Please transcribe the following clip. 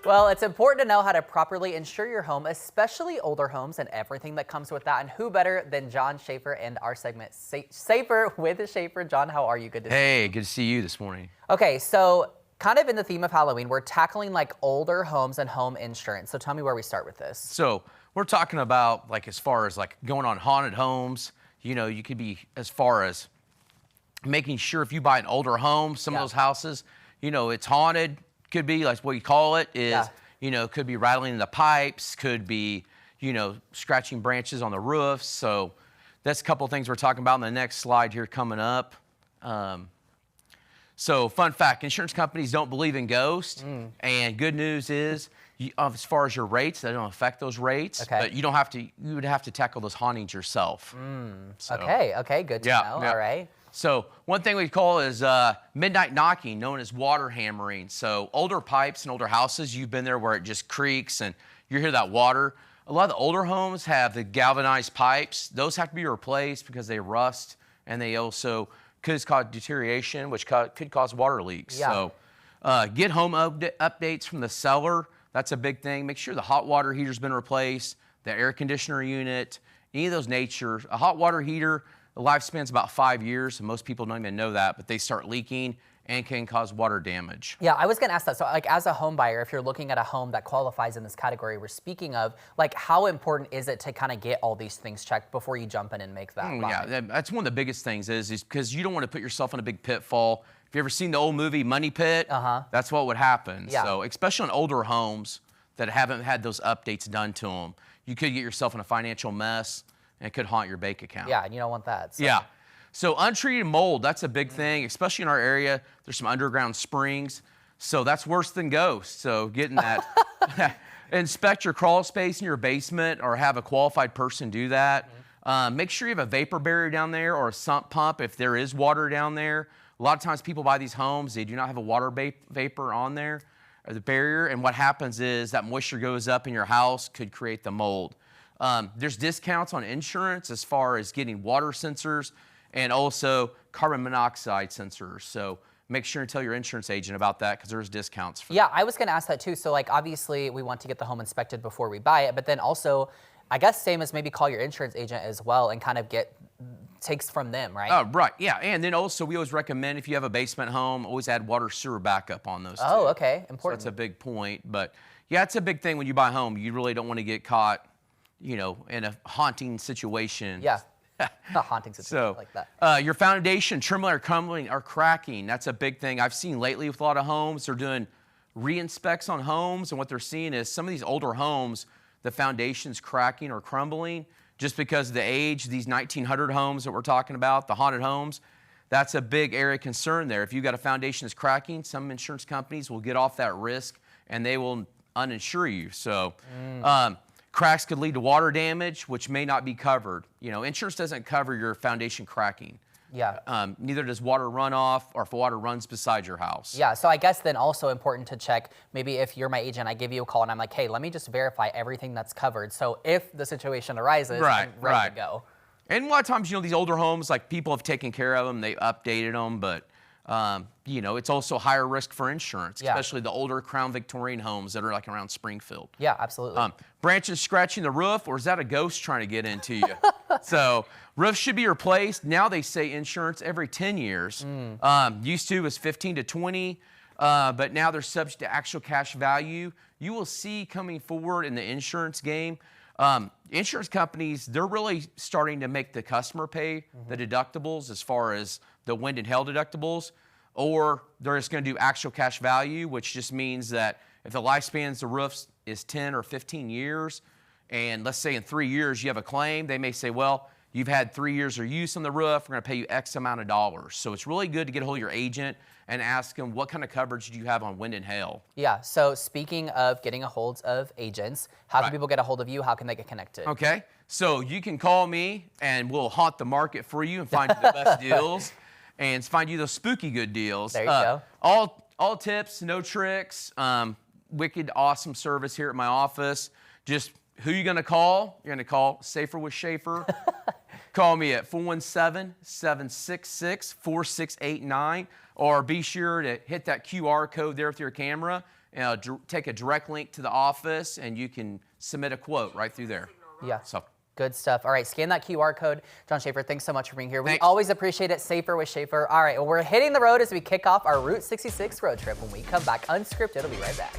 Well, it's important to know how to properly insure your home, especially older homes and everything that comes with that. And who better than John Schaefer and our segment, Safer with Schaefer. John, how are you? Good to see you. Hey, good to see you this morning. Okay, so kind of in the theme of Halloween, we're tackling like older homes and home insurance. So tell me where we start with this. So we're talking about like as far as like going on haunted homes. You know, you could be as far as making sure if you buy an older home, some of those houses, you know, it's haunted. Could be like what you call it is, you know, could be rattling in the pipes, could be, you know, scratching branches on the roofs. So that's a couple of things we're talking about in the next slide here coming up. So fun fact, insurance companies don't believe in ghosts. And good news is, as far as your rates, they don't affect those rates. But you don't have to, you would have to tackle those hauntings yourself. So, okay, good to know. All right. So one thing we call is midnight knocking, known as water hammering. So older pipes and older houses, you've been there where it just creaks and you hear that water. A lot of the older homes have the galvanized pipes. Those have to be replaced because they rust and they also could cause deterioration, which could cause water leaks. So get home updates from the seller. That's a big thing. Make sure the hot water heater's been replaced, the air conditioner unit, any of those nature. A hot water heater, the lifespan's about 5 years, and most people don't even know that, but they start leaking and can cause water damage. Yeah, I was gonna ask that. So like as a home buyer, if you're looking at a home that qualifies in this category we're speaking of, like how important is it to kind of get all these things checked before you jump in and make that buy? Yeah, that's one of the biggest things is because you don't want to put yourself in a big pitfall. If you ever seen the old movie Money Pit, that's what would happen. So especially on older homes that haven't had those updates done to them, you could get yourself in a financial mess and it could haunt your bank account. Yeah, and you don't want that. So. Yeah. So untreated mold, that's a big thing, especially in our area. There's some underground springs. So that's worse than ghosts. So getting that, inspect your crawl space in your basement or have a qualified person do that. Make sure you have a vapor barrier down there or a sump pump if there is water down there. A lot of times people buy these homes, they do not have a water vapor on there, or the barrier, and what happens is that moisture goes up in your house, could create the mold. There's discounts on insurance as far as getting water sensors and also carbon monoxide sensors. So make sure and tell your insurance agent about that because there's discounts for that. I was gonna ask that too. So like obviously we want to get the home inspected before we buy it, but then also I guess same as maybe call your insurance agent as well and kind of get takes from them, right? Oh, right, yeah. And then also we always recommend if you have a basement home, always add water sewer backup on those too. Oh, okay, important. So that's a big point. But yeah, it's a big thing when you buy a home. You really don't want to get caught, you know, in a haunting situation. Yeah. Not haunting situation like that. Your foundation, trembling or crumbling or cracking, that's a big thing. I've seen lately with a lot of homes, they're doing re-inspects on homes, and what they're seeing is some of these older homes, the foundation's cracking or crumbling just because of the age. These 1900 homes that we're talking about, the haunted homes, that's a big area of concern there. If you've got a foundation that's cracking, some insurance companies will get off that risk and they will uninsure you. So cracks could lead to water damage, which may not be covered. You know, insurance doesn't cover your foundation cracking. Yeah. Neither does water runoff or if water runs beside your house. Yeah, so I guess then also important to check, maybe if you're my agent, I give you a call and I'm like, hey, let me just verify everything that's covered. So if the situation arises, I'm ready to go. And a lot of times, you know, these older homes, like people have taken care of them, they've updated them, but you know, it's also higher risk for insurance, especially the older Crown Victorian homes that are like around Springfield. Yeah, absolutely. Branches scratching the roof, or is that a ghost trying to get into you? So roofs should be replaced. Now they say insurance every 10 years. Used to was 15 to 20, but now they're subject to actual cash value. You will see coming forward in the insurance game, insurance companies, they're really starting to make the customer pay the deductibles as far as the wind and hail deductibles, or they're just going to do actual cash value, which just means that if the lifespan of the roofs is 10 or 15 years, and let's say in 3 years you have a claim, they may say, well, you've had 3 years of use on the roof, we're going to pay you X amount of dollars. So it's really good to get a hold of your agent and ask them what kind of coverage do you have on wind and hail. Yeah, so speaking of getting a hold of agents, how can people get a hold of you? How can they get connected? Okay, so you can call me and we'll haunt the market for you and find you the best deals and find you those spooky good deals. There you go. All tips, no tricks, wicked awesome service here at my office. Just who you gonna call? You're gonna call Safer with Schaefer. Call me at 417-766-4689, or be sure to hit that QR code there with your camera take a direct link to the office, and you can submit a quote right through there. Yeah. So. Good stuff. All right, scan that QR code. John Schaefer, thanks so much for being here. We Thanks. always appreciate it. Safer with Schaefer. All right, well, we're hitting the road as we kick off our Route 66 road trip. When we come back unscripted, we'll be right back.